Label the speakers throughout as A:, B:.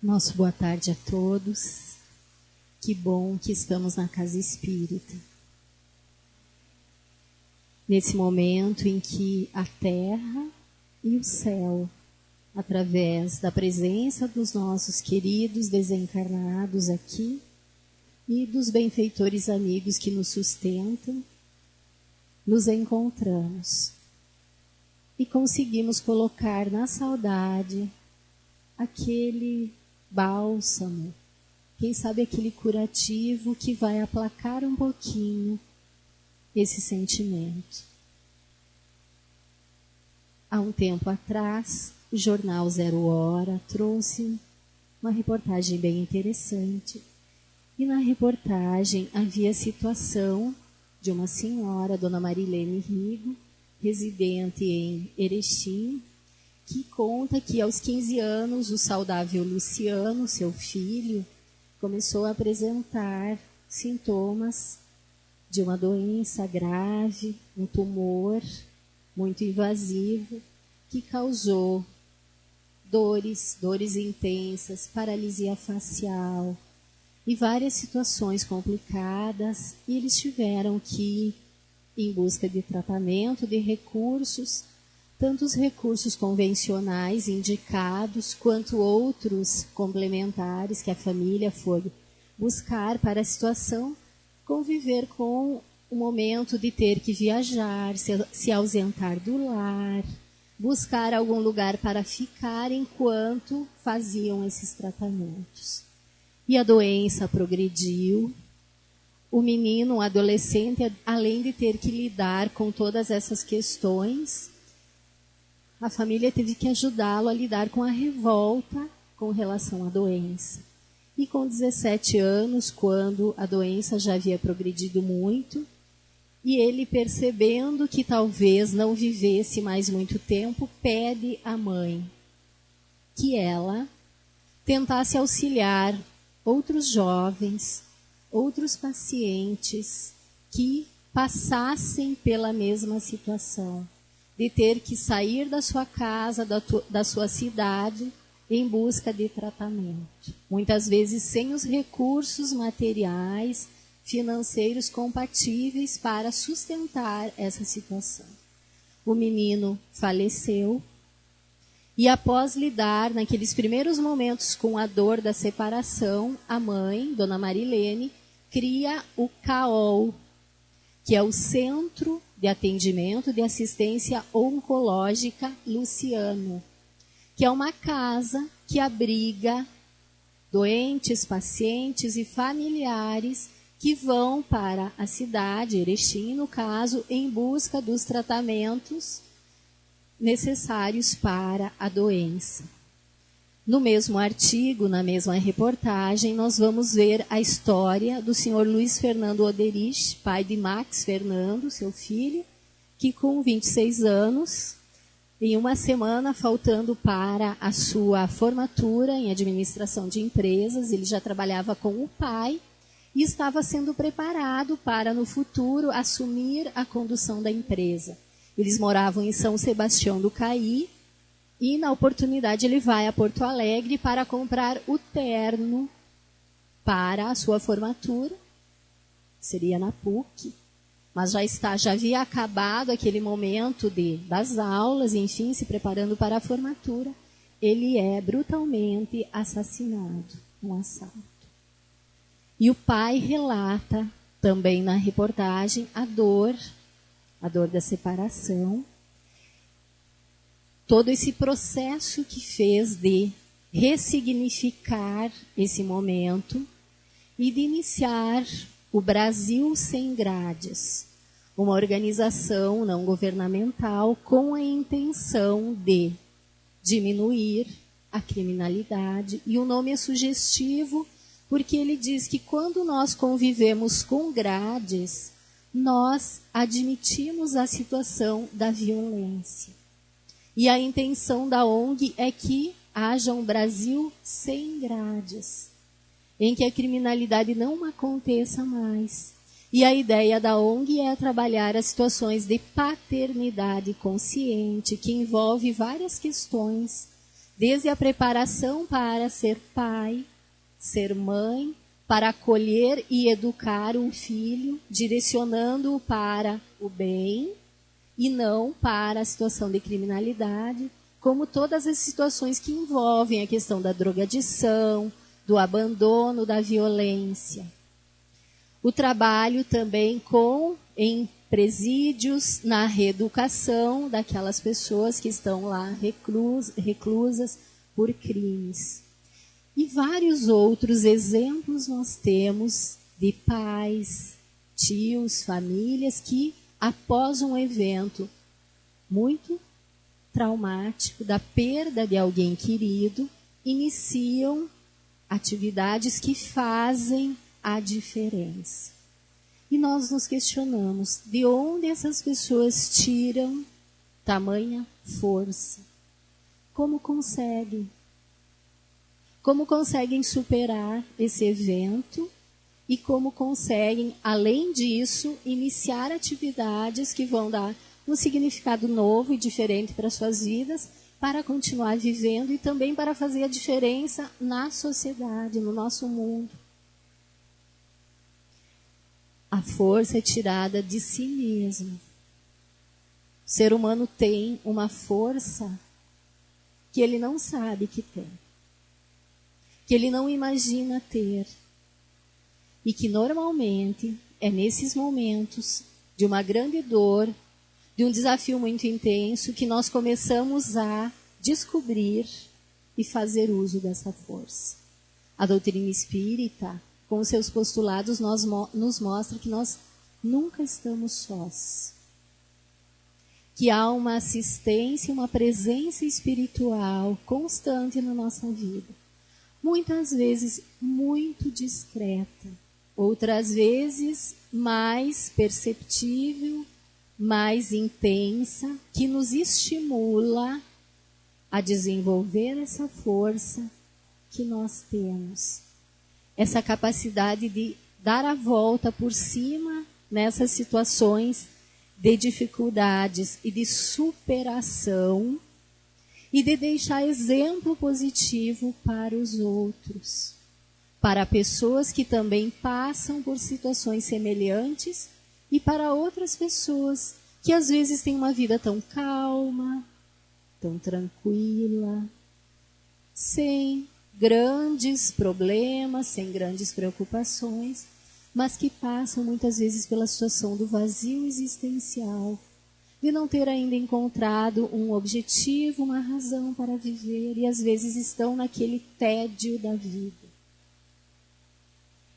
A: Nosso boa tarde a todos. Que bom que estamos na Casa Espírita. Nesse momento em que a terra e o céu, através da presença dos nossos queridos desencarnados aqui e dos benfeitores amigos que nos sustentam, nos encontramos e conseguimos colocar na saudade aquele bálsamo, quem sabe aquele curativo que vai aplacar um pouquinho esse sentimento. Há um tempo atrás, o jornal Zero Hora trouxe uma reportagem bem interessante. E na reportagem havia a situação de uma senhora, Dona Marilene Rigo, residente em Erechim, que conta que aos 15 anos o saudável Luciano, seu filho, começou a apresentar sintomas de uma doença grave, um tumor muito invasivo, que causou dores intensas, paralisia facial e várias situações complicadas, e eles tiveram que, em busca de tratamento, de recursos, tanto os recursos convencionais indicados, quanto outros complementares que a família foi buscar para a situação, conviver com o momento de ter que viajar, se ausentar do lar, buscar algum lugar para ficar enquanto faziam esses tratamentos. E a doença progrediu. O menino, o adolescente, além de ter que lidar com todas essas questões, a família teve que ajudá-lo a lidar com a revolta com relação à doença. E com 17 anos, quando a doença já havia progredido muito, e ele, percebendo que talvez não vivesse mais muito tempo, pede à mãe que ela tentasse auxiliar outros jovens, outros pacientes que passassem pela mesma situação, de ter que sair da sua casa, da sua cidade, em busca de tratamento. Muitas vezes sem os recursos materiais, financeiros compatíveis para sustentar essa situação. O menino faleceu e, após lidar naqueles primeiros momentos com a dor da separação, a mãe, Dona Marilene, cria o CAOL, que é o Centro de Atendimento de Assistência Oncológica Luciano, que é uma casa que abriga doentes, pacientes e familiares que vão para a cidade, Erechim, no caso, em busca dos tratamentos necessários para a doença. No mesmo artigo, na mesma reportagem, nós vamos ver a história do senhor Luiz Fernando Oderich, pai de Max Fernando, seu filho, que com 26 anos, em uma semana faltando para a sua formatura em administração de empresas, ele já trabalhava com o pai e estava sendo preparado para, no futuro, assumir a condução da empresa. Eles moravam em São Sebastião do Caí, e, na oportunidade, ele vai a Porto Alegre para comprar o terno para a sua formatura. Seria na PUC. Mas já havia acabado aquele momento das aulas, enfim, se preparando para a formatura. Ele é brutalmente assassinado, um assalto. E o pai relata, também na reportagem, a dor da separação, todo esse processo que fez de ressignificar esse momento e de iniciar o Brasil Sem Grades, uma organização não governamental com a intenção de diminuir a criminalidade. E o nome é sugestivo porque ele diz que quando nós convivemos com grades, nós admitimos a situação da violência. E a intenção da ONG é que haja um Brasil sem grades, em que a criminalidade não aconteça mais. E a ideia da ONG é trabalhar as situações de paternidade consciente, que envolve várias questões Desde a preparação para ser pai, ser mãe, para acolher e educar um filho, direcionando-o para o bem e não para a situação de criminalidade, como todas as situações que envolvem a questão da drogadição, do abandono, da violência. O trabalho também em presídios, na reeducação daquelas pessoas que estão lá reclusas por crimes. E vários outros exemplos nós temos de pais, tios, famílias que, após um evento muito traumático, da perda de alguém querido, iniciam atividades que fazem a diferença. E nós nos questionamos de onde essas pessoas tiram tamanha força. Como conseguem? Como conseguem superar esse evento e como conseguem, além disso, iniciar atividades que vão dar um significado novo e diferente para suas vidas, para continuar vivendo e também para fazer a diferença na sociedade, no nosso mundo. A força é tirada de si mesmo. O ser humano tem uma força que ele não sabe que tem, que ele não imagina ter, e que normalmente é nesses momentos de uma grande dor, de um desafio muito intenso, que nós começamos a descobrir e fazer uso dessa força. A doutrina espírita, com os seus postulados, nos mostra que nós nunca estamos sós. Que há uma assistência, uma presença espiritual constante na nossa vida. Muitas vezes muito discreta, outras vezes mais perceptível, mais intensa, que nos estimula a desenvolver essa força que nós temos. Essa capacidade de dar a volta por cima nessas situações de dificuldades e de superação e de deixar exemplo positivo para os outros, para pessoas que também passam por situações semelhantes e para outras pessoas que às vezes têm uma vida tão calma, tão tranquila, sem grandes problemas, sem grandes preocupações, mas que passam muitas vezes pela situação do vazio existencial, de não ter ainda encontrado um objetivo, uma razão para viver, e às vezes estão naquele tédio da vida.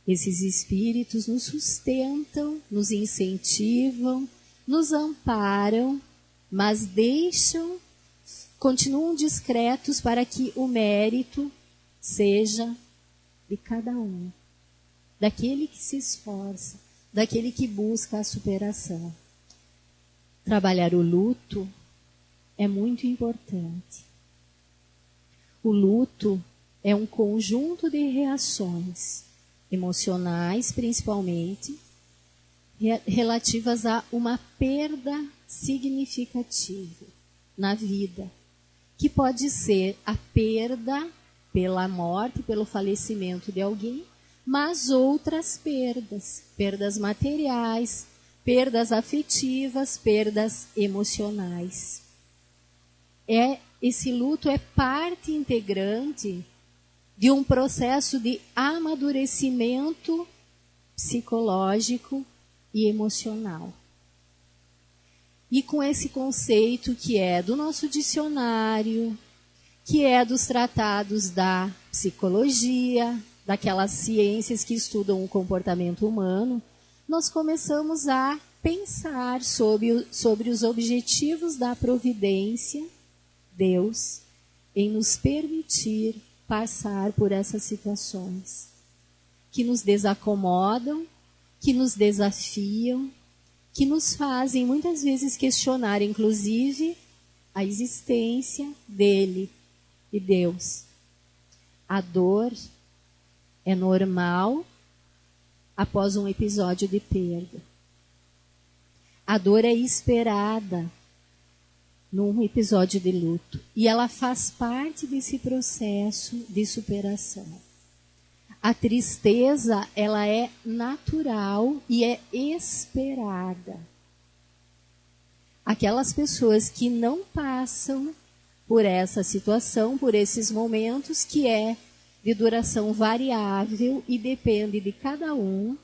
A: Esses espíritos nos sustentam, nos incentivam, nos amparam, mas continuam discretos para que o mérito seja de cada um, daquele que se esforça, daquele que busca a superação. Trabalhar o luto é muito importante. O luto é um conjunto de reações emocionais, principalmente, relativas a uma perda significativa na vida, que pode ser a perda pela morte, pelo falecimento de alguém, mas outras perdas materiais, perdas afetivas, perdas emocionais. Esse luto é parte integrante de um processo de amadurecimento psicológico e emocional. E com esse conceito que é do nosso dicionário, que é dos tratados da psicologia, daquelas ciências que estudam o comportamento humano, nós começamos a pensar sobre os objetivos da providência, Deus, em nos permitir passar por essas situações que nos desacomodam, que nos desafiam, que nos fazem muitas vezes questionar, inclusive, a existência dele e Deus. A dor é normal após um episódio de perda. A dor é esperada. num episódio de luto. E ela faz parte desse processo de superação. A tristeza, ela é natural e é esperada. Aquelas pessoas que não passam por essa situação, por esses momentos, que é de duração variável e depende de cada um,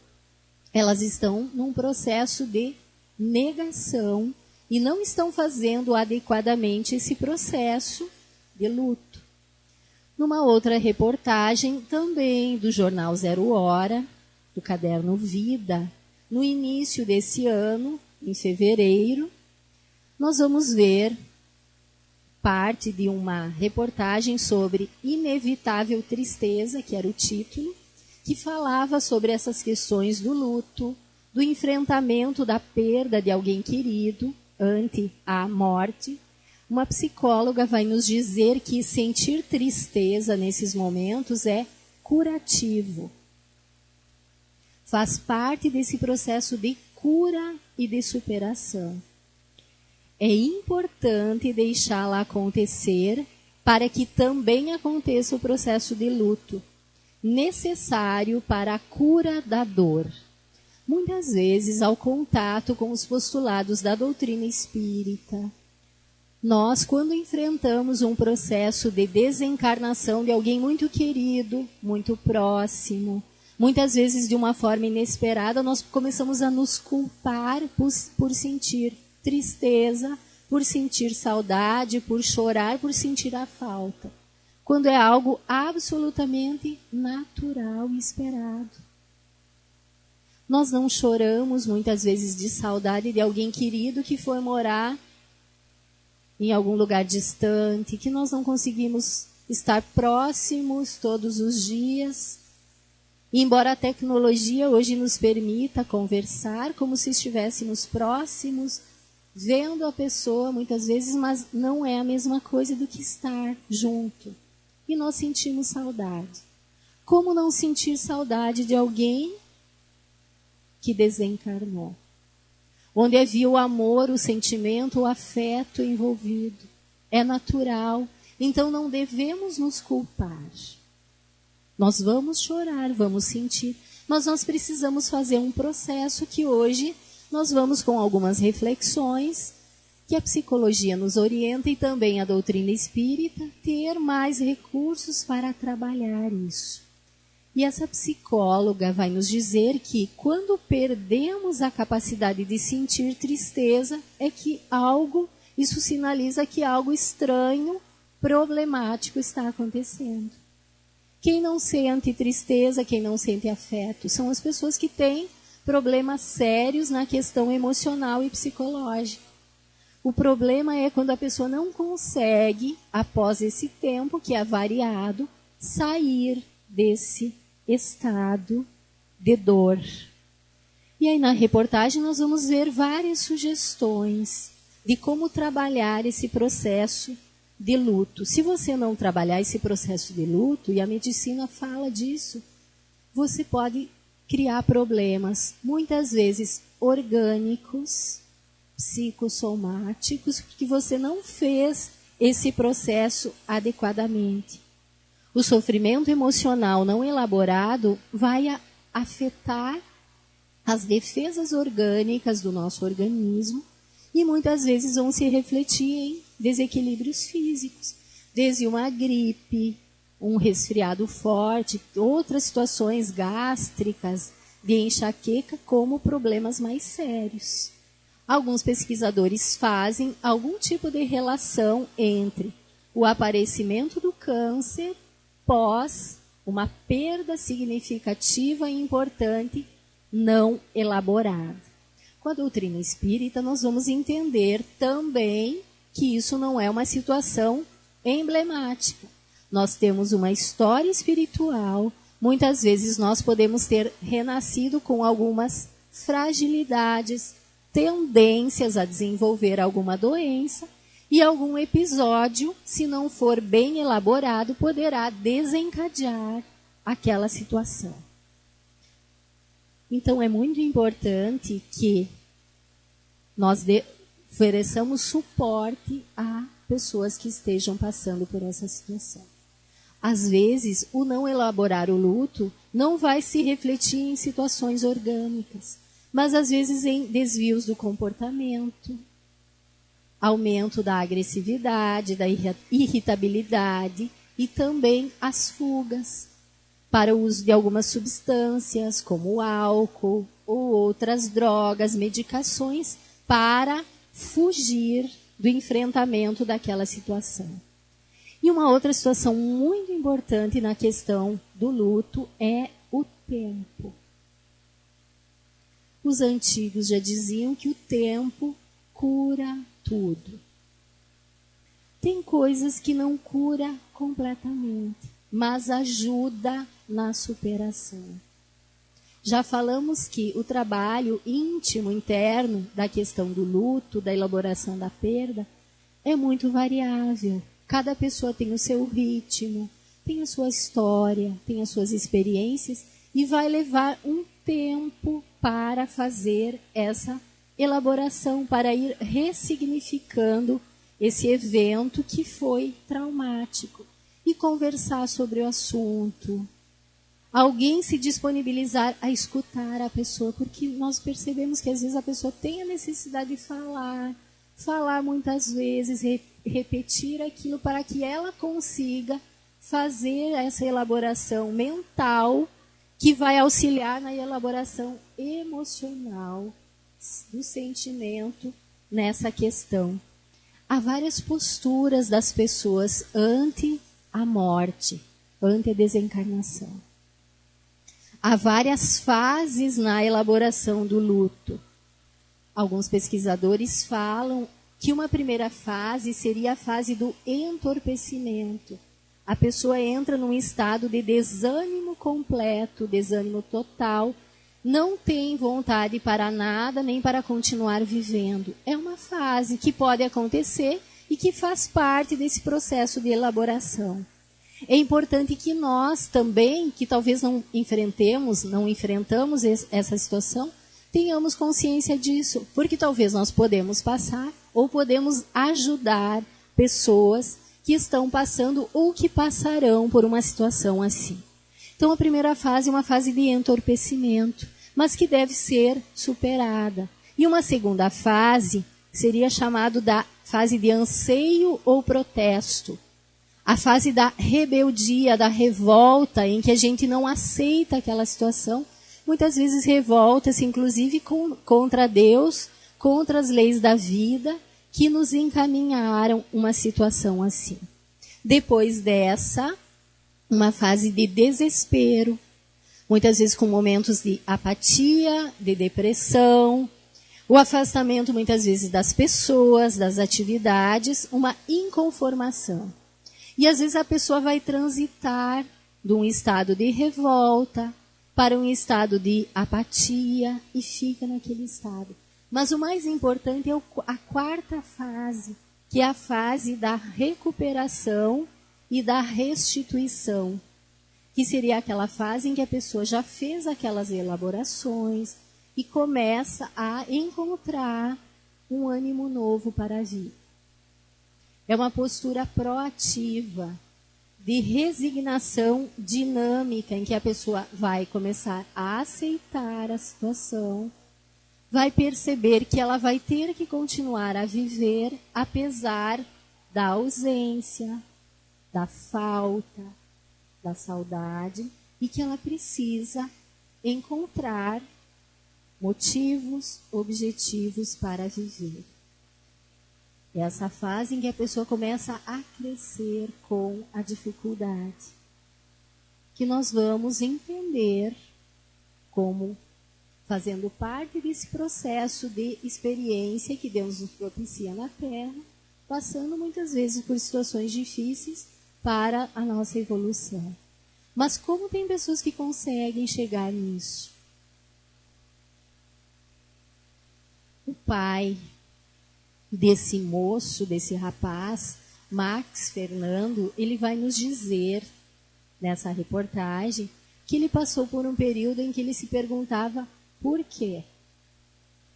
A: elas estão num processo de negação e não estão fazendo adequadamente esse processo de luto. Numa outra reportagem, também do jornal Zero Hora, do caderno Vida, no início desse ano, em fevereiro, nós vamos ver parte de uma reportagem sobre inevitável tristeza, que era o título, que falava sobre essas questões do luto, do enfrentamento da perda de alguém querido ante a morte. Uma psicóloga vai nos dizer que sentir tristeza nesses momentos é curativo. Faz parte desse processo de cura e de superação. É importante deixá-la acontecer para que também aconteça o processo de luto, necessário para a cura da dor. Muitas vezes, ao contato com os postulados da doutrina espírita, nós, quando enfrentamos um processo de desencarnação de alguém muito querido, muito próximo, muitas vezes de uma forma inesperada, nós começamos a nos culpar por sentir tristeza, por sentir saudade, por chorar, por sentir a falta. Quando é algo absolutamente natural e esperado. Nós não choramos muitas vezes de saudade de alguém querido que foi morar em algum lugar distante, que nós não conseguimos estar próximos todos os dias. E embora a tecnologia hoje nos permita conversar como se estivéssemos próximos, vendo a pessoa muitas vezes, mas não é a mesma coisa do que estar junto. E nós sentimos saudade. Como não sentir saudade de alguém que desencarnou? Onde havia o amor, o sentimento, o afeto envolvido. É natural. Então não devemos nos culpar. Nós vamos chorar, vamos sentir, mas nós precisamos fazer um processo que hoje nós vamos, com algumas reflexões, que a psicologia nos orienta e também a doutrina espírita, ter mais recursos para trabalhar isso. E essa psicóloga vai nos dizer que quando perdemos a capacidade de sentir tristeza, é que isso sinaliza que algo estranho, problemático está acontecendo. Quem não sente tristeza, quem não sente afeto, são as pessoas que têm problemas sérios na questão emocional e psicológica. O problema é quando a pessoa não consegue, após esse tempo que é variado, sair desse estado de dor. E aí na reportagem nós vamos ver várias sugestões de como trabalhar esse processo de luto. Se você não trabalhar esse processo de luto, e a medicina fala disso, você pode criar problemas, muitas vezes orgânicos, psicossomáticos, porque você não fez esse processo adequadamente. O sofrimento emocional não elaborado vai afetar as defesas orgânicas do nosso organismo e muitas vezes vão se refletir em desequilíbrios físicos, desde uma gripe, um resfriado forte, outras situações gástricas, de enxaqueca, como problemas mais sérios. Alguns pesquisadores fazem algum tipo de relação entre o aparecimento do câncer pós uma perda significativa e importante não elaborada. Com a doutrina espírita, nós vamos entender também que isso não é uma situação emblemática. Nós temos uma história espiritual, muitas vezes nós podemos ter renascido com algumas fragilidades, tendências a desenvolver alguma doença, e algum episódio, se não for bem elaborado, poderá desencadear aquela situação. Então é muito importante que nós Ofereçamos suporte a pessoas que estejam passando por essa situação. Às vezes, o não elaborar o luto não vai se refletir em situações orgânicas, mas às vezes em desvios do comportamento, aumento da agressividade, da irritabilidade e também as fugas para o uso de algumas substâncias, como o álcool ou outras drogas, medicações, para fugir do enfrentamento daquela situação. E uma outra situação muito importante na questão do luto é o tempo. Os antigos já diziam que o tempo cura tudo. Tem coisas que não cura completamente, mas ajuda na superação. Já falamos que o trabalho íntimo, interno, da questão do luto, da elaboração da perda, é muito variável. Cada pessoa tem o seu ritmo, tem a sua história, tem as suas experiências e vai levar um tempo para fazer essa elaboração, para ir ressignificando esse evento que foi traumático e conversar sobre o assunto. Alguém se disponibilizar a escutar a pessoa, porque nós percebemos que às vezes a pessoa tem a necessidade de falar muitas vezes, repetir aquilo para que ela consiga fazer essa elaboração mental que vai auxiliar na elaboração emocional do sentimento nessa questão. Há várias posturas das pessoas ante a morte, ante a desencarnação. Há várias fases na elaboração do luto. Alguns pesquisadores falam que uma primeira fase seria a fase do entorpecimento. A pessoa entra num estado de desânimo completo, desânimo total, não tem vontade para nada, nem para continuar vivendo. É uma fase que pode acontecer e que faz parte desse processo de elaboração. É importante que nós também, que talvez não enfrentamos essa situação, tenhamos consciência disso, porque talvez nós podemos passar ou podemos ajudar pessoas que estão passando ou que passarão por uma situação assim. Então, a primeira fase é uma fase de entorpecimento, mas que deve ser superada. E uma segunda fase seria chamada da fase de anseio ou protesto. A fase da rebeldia, da revolta, em que a gente não aceita aquela situação, muitas vezes revolta-se, inclusive, contra Deus, contra as leis da vida, que nos encaminharam uma situação assim. Depois dessa, uma fase de desespero, muitas vezes com momentos de apatia, de depressão, o afastamento muitas vezes das pessoas, das atividades, uma inconformação. E às vezes a pessoa vai transitar de um estado de revolta para um estado de apatia e fica naquele estado. Mas o mais importante é a quarta fase, que é a fase da recuperação e da restituição, que seria aquela fase em que a pessoa já fez aquelas elaborações e começa a encontrar um ânimo novo para a vida. É uma postura proativa, de resignação dinâmica, em que a pessoa vai começar a aceitar a situação, vai perceber que ela vai ter que continuar a viver apesar da ausência, da falta, da saudade, e que ela precisa encontrar motivos, objetivos para viver. É essa fase em que a pessoa começa a crescer com a dificuldade, que nós vamos entender como fazendo parte desse processo de experiência que Deus nos propicia na Terra, passando muitas vezes por situações difíceis para a nossa evolução. Mas como tem pessoas que conseguem chegar nisso? O pai desse moço, desse rapaz, Max Fernando, ele vai nos dizer, nessa reportagem, que ele passou por um período em que ele se perguntava por quê?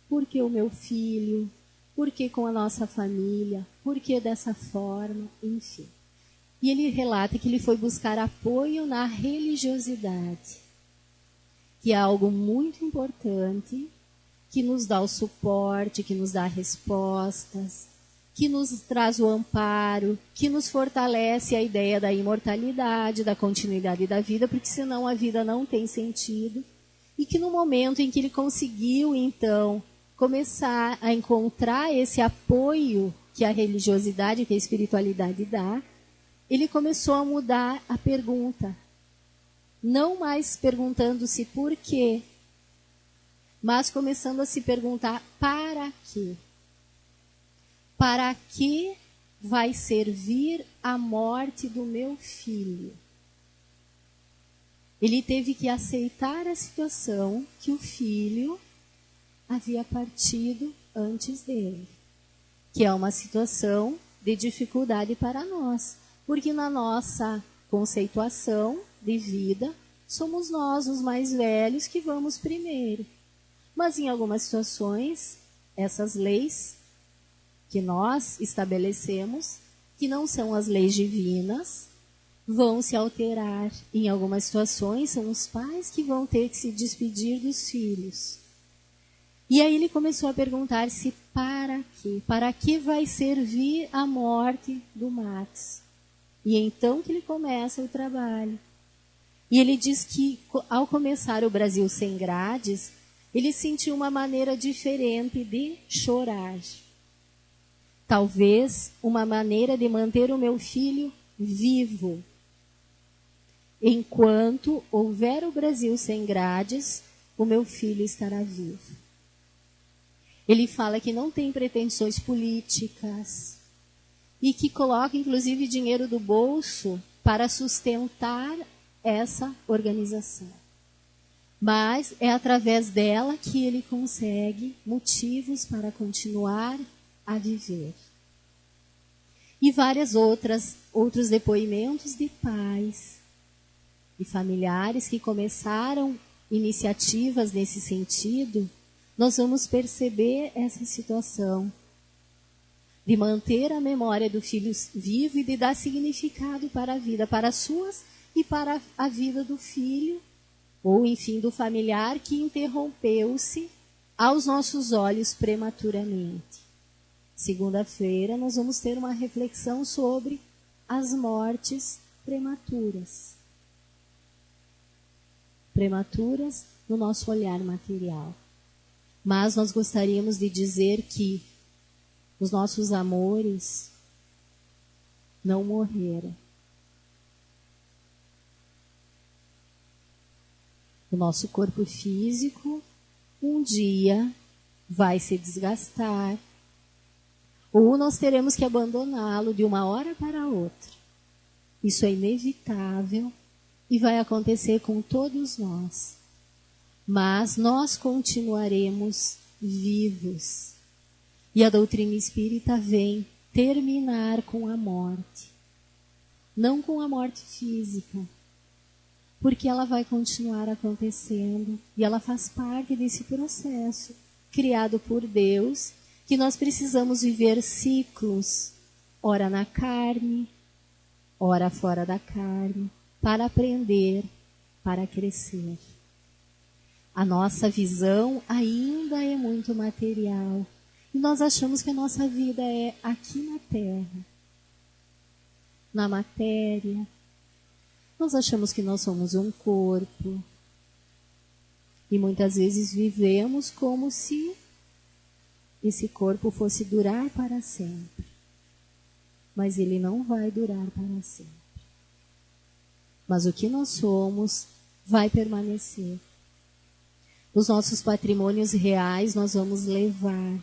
A: Por que o meu filho? Por que com a nossa família? Por que dessa forma? Enfim. E ele relata que ele foi buscar apoio na religiosidade, que é algo muito importante, que nos dá o suporte, que nos dá respostas, que nos traz o amparo, que nos fortalece a ideia da imortalidade, da continuidade da vida, porque senão a vida não tem sentido. E que no momento em que ele conseguiu, então, começar a encontrar esse apoio que a religiosidade, que a espiritualidade dá, ele começou a mudar a pergunta. Não mais perguntando-se por quê, mas começando a se perguntar para quê. Para que vai servir a morte do meu filho? Ele teve que aceitar a situação que o filho havia partido antes dele, que é uma situação de dificuldade para nós, porque na nossa conceituação de vida, somos nós, os mais velhos, que vamos primeiro. Mas em algumas situações, essas leis que nós estabelecemos, que não são as leis divinas, vão se alterar. Em algumas situações, são os pais que vão ter que se despedir dos filhos. E aí ele começou a perguntar-se para quê? Para que vai servir a morte do Max? E então que ele começa o trabalho. E ele diz que, ao começar o Brasil Sem Grades, ele sentiu uma maneira diferente de chorar. Talvez uma maneira de manter o meu filho vivo. Enquanto houver o Brasil Sem Grades, o meu filho estará vivo. Ele fala que não tem pretensões políticas e que coloca, inclusive, dinheiro do bolso para sustentar essa organização. Mas é através dela que ele consegue motivos para continuar a viver. E várias outros depoimentos de pais e familiares que começaram iniciativas nesse sentido, nós vamos perceber essa situação de manter a memória do filho vivo e de dar significado para a vida, para as suas e para a vida do filho, ou enfim, do familiar que interrompeu-se aos nossos olhos prematuramente. Segunda-feira nós vamos ter uma reflexão sobre as mortes prematuras. Prematuras no nosso olhar material. Mas nós gostaríamos de dizer que os nossos amores não morreram. O nosso corpo físico um dia vai se desgastar, ou nós teremos que abandoná-lo de uma hora para outra. Isso é inevitável e vai acontecer com todos nós. Mas nós continuaremos vivos. E a doutrina espírita vem terminar com a morte. Não com a morte física, porque ela vai continuar acontecendo e ela faz parte desse processo criado por Deus, que nós precisamos viver ciclos, ora na carne, ora fora da carne, para aprender, para crescer. A nossa visão ainda é muito material. E nós achamos que a nossa vida é aqui na Terra, na matéria. Nós achamos que nós somos um corpo. E muitas vezes vivemos como se esse corpo fosse durar para sempre. Mas ele não vai durar para sempre. Mas o que nós somos vai permanecer. Os nossos patrimônios reais nós vamos levar,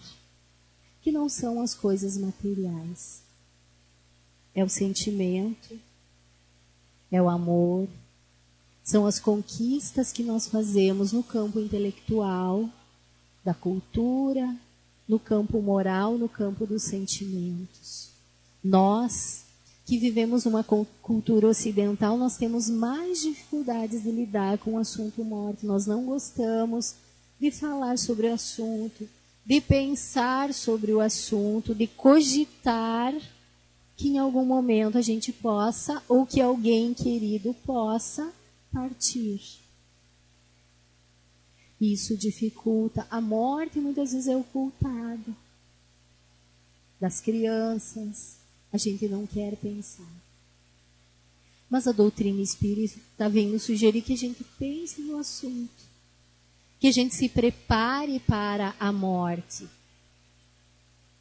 A: que não são as coisas materiais. É o sentimento, é o amor, são as conquistas que nós fazemos no campo intelectual, da cultura, no campo moral, no campo dos sentimentos. Nós, que vivemos uma cultura ocidental, nós temos mais dificuldades de lidar com o assunto morte. Nós não gostamos de falar sobre o assunto, de pensar sobre o assunto, de cogitar que em algum momento a gente possa, ou que alguém querido possa partir. Isso dificulta. A morte muitas vezes é ocultada. Das crianças, a gente não quer pensar. Mas a doutrina espírita está vindo sugerir que a gente pense no assunto. Que a gente se prepare para a morte.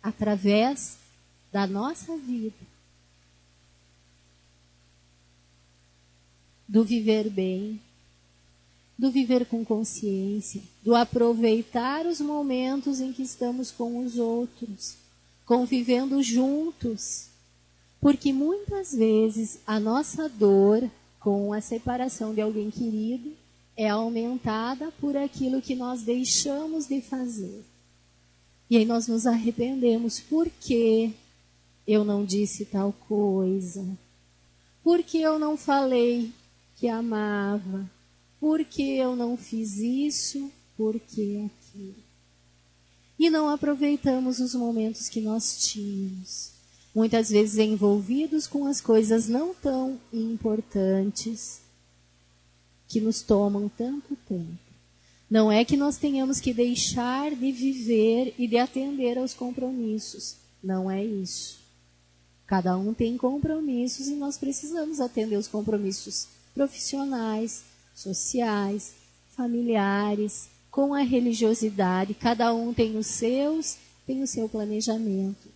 A: Através da nossa vida. Do viver bem. Do viver com consciência. Do aproveitar os momentos em que estamos com os outros. Convivendo juntos. Porque muitas vezes a nossa dor com a separação de alguém querido é aumentada por aquilo que nós deixamos de fazer. E aí nós nos arrependemos. Por que eu não disse tal coisa? Por que eu não falei que amava? Por que eu não fiz isso? Por que aquilo? E não aproveitamos os momentos que nós tínhamos. Muitas vezes envolvidos com as coisas não tão importantes, que nos tomam tanto tempo. Não é que nós tenhamos que deixar de viver e de atender aos compromissos. Não é isso. Cada um tem compromissos e nós precisamos atender os compromissos profissionais, sociais, familiares, com a religiosidade. Cada um tem os seus, tem o seu planejamento.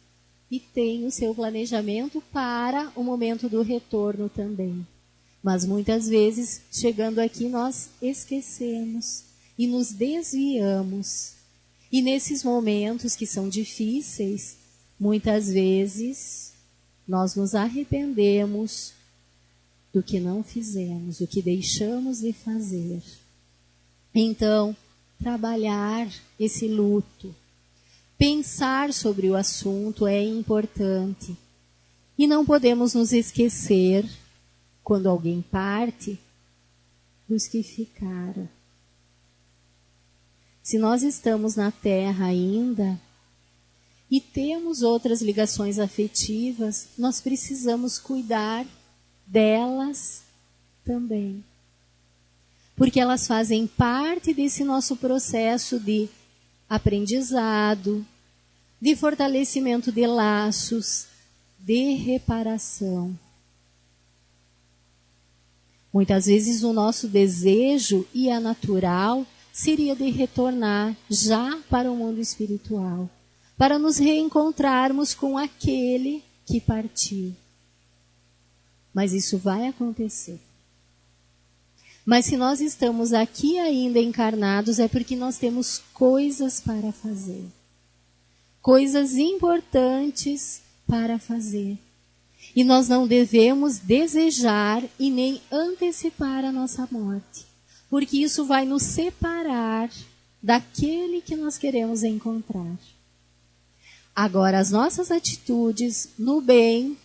A: E tem o seu planejamento para o momento do retorno também. Mas muitas vezes, chegando aqui, nós esquecemos e nos desviamos. E nesses momentos que são difíceis, muitas vezes, nós nos arrependemos do que não fizemos, do que deixamos de fazer. Então, trabalhar esse luto. Pensar sobre o assunto é importante. E não podemos nos esquecer, quando alguém parte, dos que ficaram. Se nós estamos na Terra ainda e temos outras ligações afetivas, nós precisamos cuidar delas também. Porque elas fazem parte desse nosso processo de aprendizado, de fortalecimento de laços, de reparação. Muitas vezes o nosso desejo, e a natural, seria de retornar já para o mundo espiritual, para nos reencontrarmos com aquele que partiu. Mas isso vai acontecer. Mas se nós estamos aqui ainda encarnados, é porque nós temos coisas para fazer. Coisas importantes para fazer. E nós não devemos desejar e nem antecipar a nossa morte. Porque isso vai nos separar daquele que nós queremos encontrar. Agora, as nossas atitudes no bem,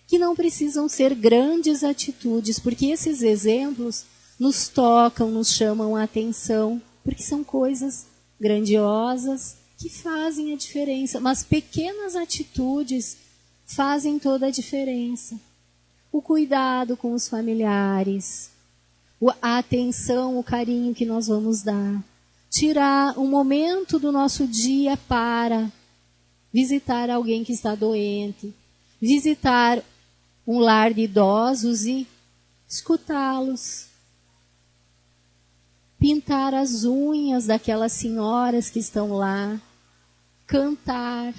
A: que não precisam ser grandes atitudes, porque esses exemplos nos tocam, nos chamam a atenção, porque são coisas grandiosas que fazem a diferença, mas pequenas atitudes fazem toda a diferença. O cuidado com os familiares, a atenção, o carinho que nós vamos dar, tirar um momento do nosso dia para visitar alguém que está doente, visitar um lar de idosos e escutá-los. Pintar as unhas daquelas senhoras que estão lá. Cantar.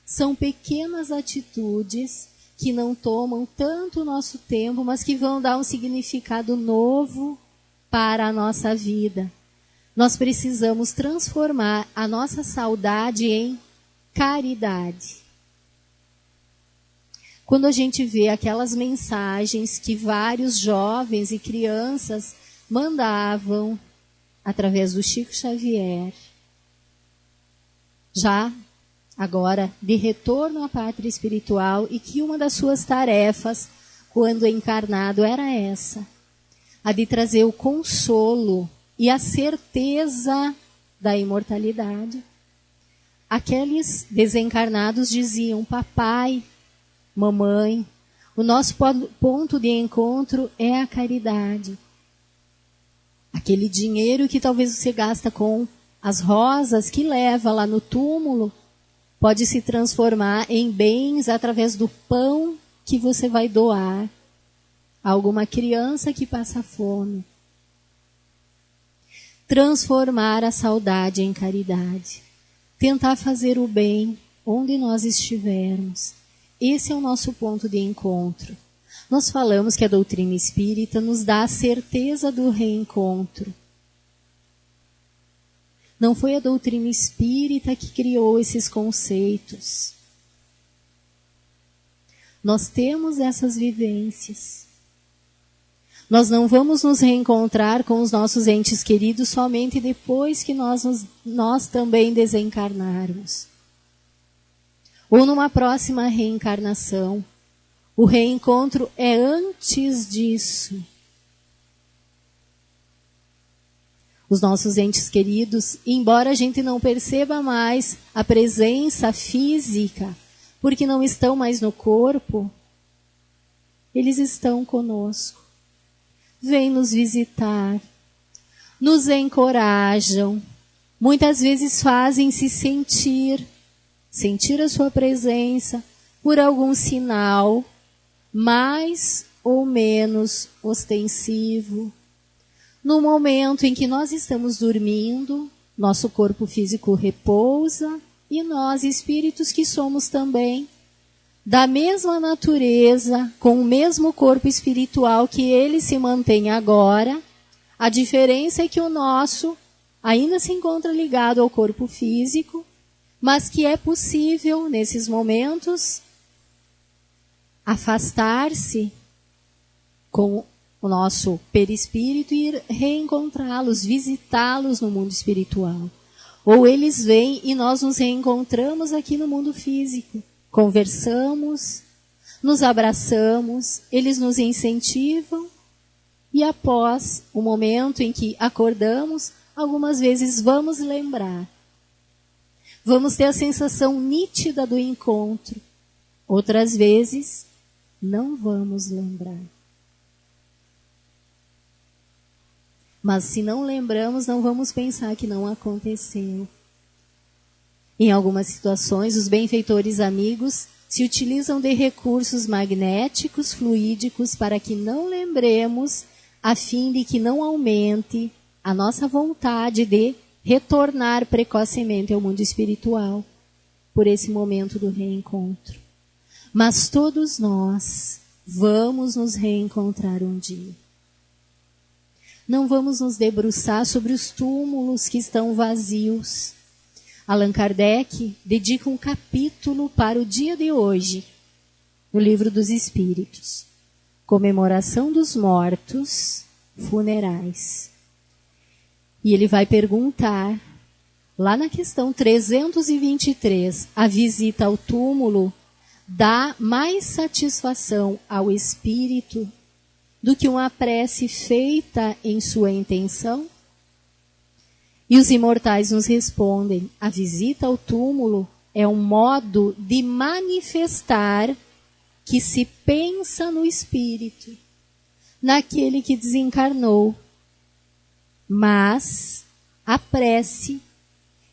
A: São pequenas atitudes que não tomam tanto o nosso tempo, mas que vão dar um significado novo para a nossa vida. Nós precisamos transformar a nossa saudade em caridade. Quando a gente vê aquelas mensagens que vários jovens e crianças mandavam através do Chico Xavier, já agora de retorno à pátria espiritual, e que uma das suas tarefas, quando encarnado, era essa, a de trazer o consolo e a certeza da imortalidade. Aqueles desencarnados diziam: papai, mamãe, o nosso ponto de encontro é a caridade. Aquele dinheiro que talvez você gasta com as rosas que leva lá no túmulo pode se transformar em bens através do pão que você vai doar a alguma criança que passa fome. Transformar a saudade em caridade. Tentar fazer o bem onde nós estivermos. Esse é o nosso ponto de encontro. Nós falamos que a doutrina espírita nos dá a certeza do reencontro. Não foi a doutrina espírita que criou esses conceitos. Nós temos essas vivências. Nós não vamos nos reencontrar com os nossos entes queridos somente depois que nós também desencarnarmos. Ou numa próxima reencarnação. O reencontro é antes disso. Os nossos entes queridos, embora a gente não perceba mais a presença física, porque não estão mais no corpo, eles estão conosco. Vêm nos visitar, nos encorajam, muitas vezes fazem-se sentir a sua presença por algum sinal, mais ou menos ostensivo. No momento em que nós estamos dormindo, nosso corpo físico repousa e nós, espíritos que somos também, da mesma natureza, com o mesmo corpo espiritual que ele se mantém agora, a diferença é que o nosso ainda se encontra ligado ao corpo físico, mas que é possível, nesses momentos, afastar-se com o nosso perispírito e ir reencontrá-los, visitá-los no mundo espiritual. Ou eles vêm e nós nos reencontramos aqui no mundo físico. Conversamos, nos abraçamos, eles nos incentivam e após o momento em que acordamos, algumas vezes vamos lembrar. Vamos ter a sensação nítida do encontro. Outras vezes, não vamos lembrar. Mas se não lembramos, não vamos pensar que não aconteceu. Em algumas situações, os benfeitores amigos se utilizam de recursos magnéticos, fluídicos, para que não lembremos, a fim de que não aumente a nossa vontade de retornar precocemente ao mundo espiritual, por esse momento do reencontro. Mas todos nós vamos nos reencontrar um dia. Não vamos nos debruçar sobre os túmulos que estão vazios. Allan Kardec dedica um capítulo para o dia de hoje, no Livro dos Espíritos. Comemoração dos mortos funerais. E ele vai perguntar, lá na questão 323, a visita ao túmulo dá mais satisfação ao espírito do que uma prece feita em sua intenção? E os imortais nos respondem, a visita ao túmulo é um modo de manifestar que se pensa no espírito, naquele que desencarnou. Mas a prece,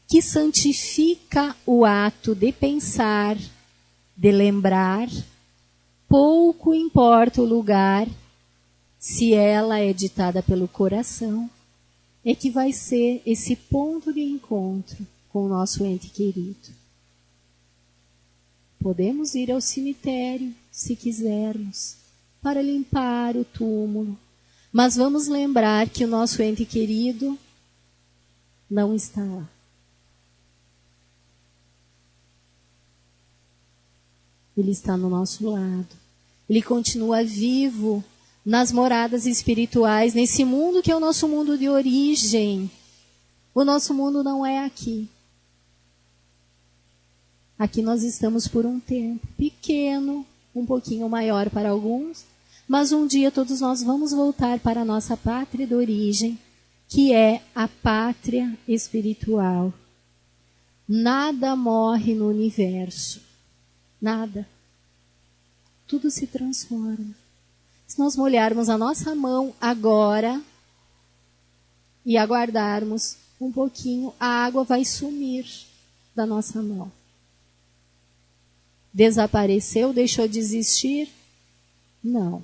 A: que santifica o ato de pensar, de lembrar, pouco importa o lugar, se ela é ditada pelo coração, é que vai ser esse ponto de encontro com o nosso ente querido. Podemos ir ao cemitério, se quisermos, para limpar o túmulo, mas vamos lembrar que o nosso ente querido não está lá. Ele está no nosso lado. Ele continua vivo nas moradas espirituais, nesse mundo que é o nosso mundo de origem. O nosso mundo não é aqui. Aqui nós estamos por um tempo pequeno, um pouquinho maior para alguns, mas um dia todos nós vamos voltar para a nossa pátria de origem, que é a pátria espiritual. Nada morre no universo. Nada. Tudo se transforma. Se nós molharmos a nossa mão agora e aguardarmos um pouquinho, a água vai sumir da nossa mão. Desapareceu, deixou de existir? Não.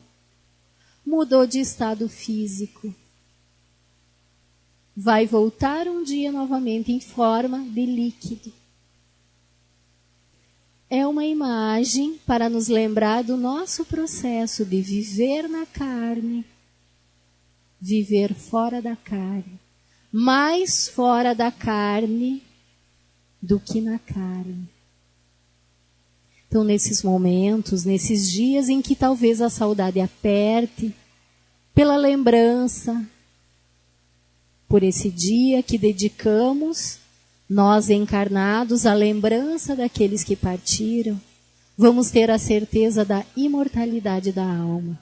A: Mudou de estado físico. Vai voltar um dia novamente em forma de líquido. É uma imagem para nos lembrar do nosso processo de viver na carne, viver fora da carne, mais fora da carne do que na carne. Então, nesses momentos, nesses dias em que talvez a saudade aperte, pela lembrança, por esse dia que dedicamos, nós encarnados, à lembrança daqueles que partiram, vamos ter a certeza da imortalidade da alma.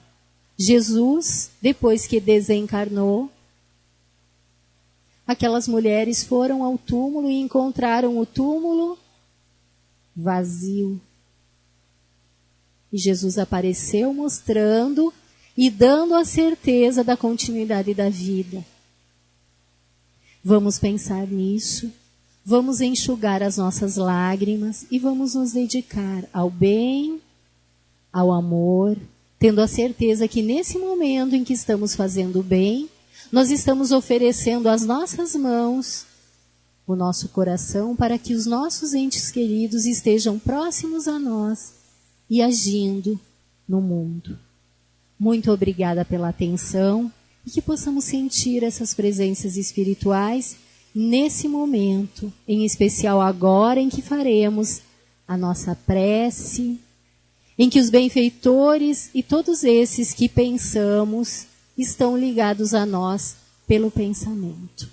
A: Jesus, depois que desencarnou, aquelas mulheres foram ao túmulo e encontraram o túmulo vazio. E Jesus apareceu mostrando e dando a certeza da continuidade da vida. Vamos pensar nisso, vamos enxugar as nossas lágrimas e vamos nos dedicar ao bem, ao amor, tendo a certeza que nesse momento em que estamos fazendo o bem, nós estamos oferecendo as nossas mãos, o nosso coração, para que os nossos entes queridos estejam próximos a nós e agindo no mundo. Muito obrigada pela atenção e que possamos sentir essas presenças espirituais nesse momento, em especial agora em que faremos a nossa prece, em que os benfeitores e todos esses que pensamos estão ligados a nós pelo pensamento.